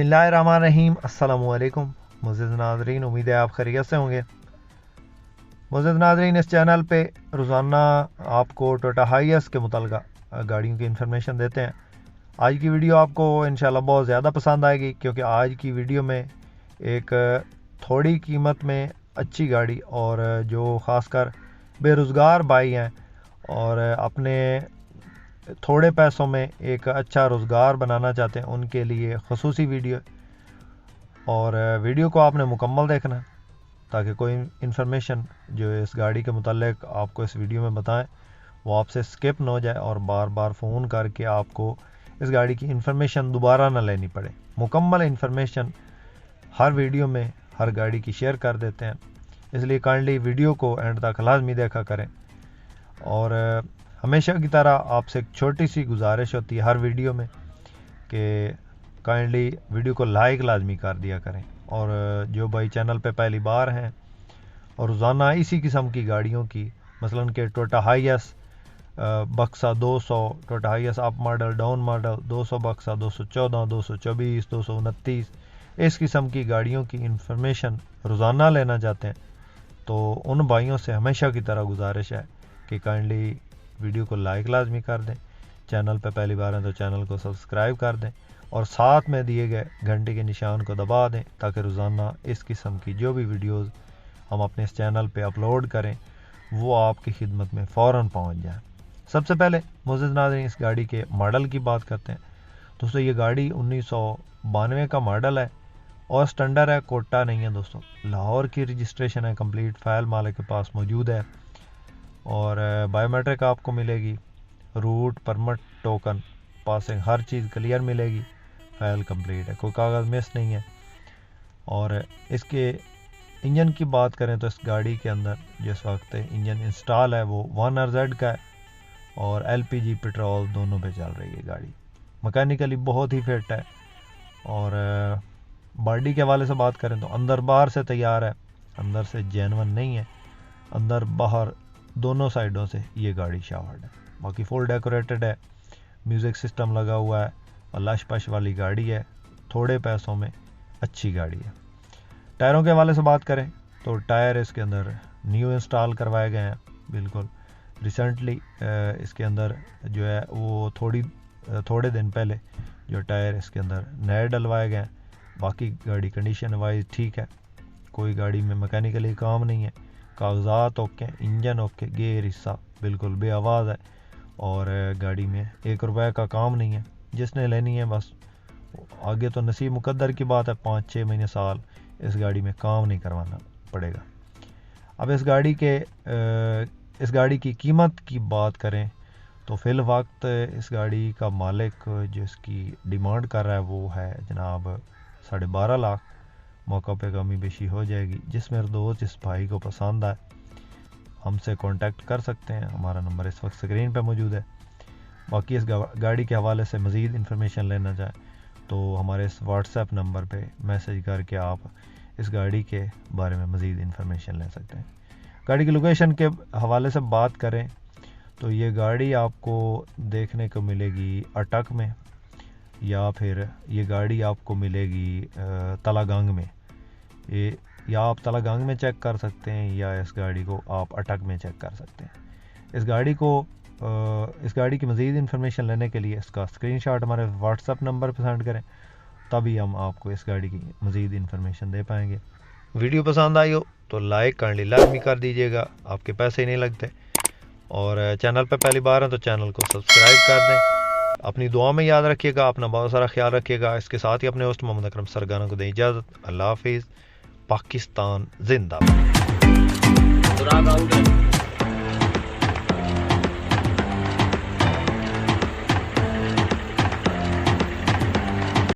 बिस्मिल्लाहिर्रहमानिर्रहीम। अस्सलामुअलैकुम मुअज़्ज़िज़ नाज़रीन, उम्मीद है आप खैरियत से होंगे। मुअज़्ज़िज़ नाज़रीन, इस चैनल पे रोज़ाना आपको टोयोटा हाइएस के मुताल्लिक़ गाड़ियों की इन्फॉर्मेशन देते हैं। आज की वीडियो आपको इंशाल्लाह बहुत ज़्यादा पसंद आएगी, क्योंकि आज की वीडियो में एक थोड़ी कीमत में अच्छी गाड़ी और जो ख़ासकर बेरोज़गार भाई हैं और अपने थोड़े पैसों में एक अच्छा रोज़गार बनाना चाहते हैं, उनके लिए ख़ुसूसी वीडियो। और वीडियो को आपने मुकम्मल देखना है ताकि कोई इन्फॉर्मेशन जो इस गाड़ी के मुताल्लिक़ आपको इस वीडियो में बताएं वो आपसे स्किप ना हो जाए और बार बार फ़ोन करके आपको इस गाड़ी की इन्फॉर्मेशन दोबारा ना लेनी पड़े। मुकम्मल इन्फॉर्मेशन हर वीडियो में हर गाड़ी की शेयर कर देते हैं, इसलिए काइंडली वीडियो को एंड तक लाजमी देखा करें। और हमेशा की तरह आपसे एक छोटी सी गुजारिश होती है हर वीडियो में कि काइंडली वीडियो को लाइक लाजमी कर दिया करें। और जो भाई चैनल पे पहली बार हैं और रोज़ाना इसी किस्म की गाड़ियों की, मसलन कि टोयोटा हाइएस बक्सा 200, Toyota HiAce up model, down model, 200 बक्सा, 214, 224, 229, इस किस्म की गाड़ियों की इन्फॉर्मेशन रोज़ाना लेना चाहते हैं, तो उन भाइयों से हमेशा की तरह गुजारिश है कि काइंडली वीडियो को लाइक लाजमी कर दें। चैनल पे पहली बार हैं तो चैनल को सब्सक्राइब कर दें और साथ में दिए गए घंटे के निशान को दबा दें ताकि रोज़ाना इस किस्म की जो भी वीडियोस हम अपने इस चैनल पे अपलोड करें वो आपकी खिदमत में फ़ौरन पहुंच जाए। सबसे पहले मुअज़्ज़िज़ नाज़रीन, इस गाड़ी के मॉडल की बात करते हैं। दोस्तों, ये गाड़ी 1992 का मॉडल है और स्टैंडर्ड है, कोटा नहीं है दोस्तों। लाहौर की रजिस्ट्रेशन है, कंप्लीट फाइल मालिक के पास मौजूद है और बायोमेट्रिक आपको मिलेगी, रूट परमिट टोकन पासिंग हर चीज़ क्लियर मिलेगी, फाइल कंप्लीट है, कोई कागज़ मिस नहीं है। और इसके इंजन की बात करें तो इस गाड़ी के अंदर जिस वक्त इंजन इंस्टॉल है वो 1RZ का है और LPG पेट्रोल दोनों पे चल रही है गाड़ी। मैकेनिकली बहुत ही फिट है। और बॉडी के हवाले से बात करें तो अंदर बाहर से तैयार है, अंदर से जेन्युइन नहीं है, अंदर बाहर दोनों साइडों से ये गाड़ी शावर्ड है। बाकी फुल डेकोरेटेड है, म्यूज़िक सिस्टम लगा हुआ है और लश पश वाली गाड़ी है, थोड़े पैसों में अच्छी गाड़ी है। टायरों के हवाले से बात करें तो टायर इसके अंदर न्यू इंस्टॉल करवाए गए हैं, बिल्कुल रिसेंटली इसके अंदर जो है वो थोड़े दिन पहले जो टायर इसके अंदर नए डलवाए गए हैं। बाकी गाड़ी कंडीशन वाइज ठीक है, कोई गाड़ी में मैकेनिकली काम नहीं है, कागजात ओके, इंजन ओके, गेयर हिस्सा बिल्कुल बेआवाज़ है और गाड़ी में 1 रुपये का काम नहीं है। जिसने लेनी है बस आगे तो नसीब मुकद्दर की बात है, 5-6 महीने साल इस गाड़ी में काम नहीं करवाना पड़ेगा। अब इस गाड़ी की कीमत की बात करें तो फिल वक्त इस गाड़ी का मालिक जो इसकी डिमांड कर रहा है वो है जनाब 12.5 लाख। मौका पे कमी बेशी हो जाएगी। जिस मेरे दोस्त इस भाई को पसंद आए हमसे कांटेक्ट कर सकते हैं, हमारा नंबर इस वक्त स्क्रीन पे मौजूद है। बाकी इस गाड़ी के हवाले से मज़ीद इन्फॉर्मेशन लेना चाहें तो हमारे इस व्हाट्सएप नंबर पे मैसेज करके आप इस गाड़ी के बारे में मज़ीद इन्फॉर्मेशन ले सकते हैं। गाड़ी की लोकेशन के हवाले से बात करें तो ये गाड़ी आपको देखने को मिलेगी अटक में, या फिर ये गाड़ी आपको मिलेगी तलागंग में। ये या आप तलागंग में चेक कर सकते हैं या इस गाड़ी को आप अटक में चेक कर सकते हैं। इस गाड़ी की मज़ीद इन्फॉर्मेशन लेने के लिए इसका स्क्रीनशॉट हमारे व्हाट्सएप नंबर पर सेंड करें, तभी हम आपको इस गाड़ी की मज़ीद इन्फॉर्मेशन दे पाएंगे। वीडियो पसंद आई हो तो लाइक काइंडली लाजमी कर दीजिएगा, आपके पैसे ही नहीं लगते। और चैनल पर पहली बार है तो चैनल को सब्सक्राइब कर दें। अपनी दुआ में याद रखिएगा, अपना बहुत सारा ख्याल रखिएगा। इसके साथ ही अपने होस्ट मोहम्मद अकरम सरगाना को दें इजाज़त। अल्लाह हाफिज़। पाकिस्तान जिंदाबाद।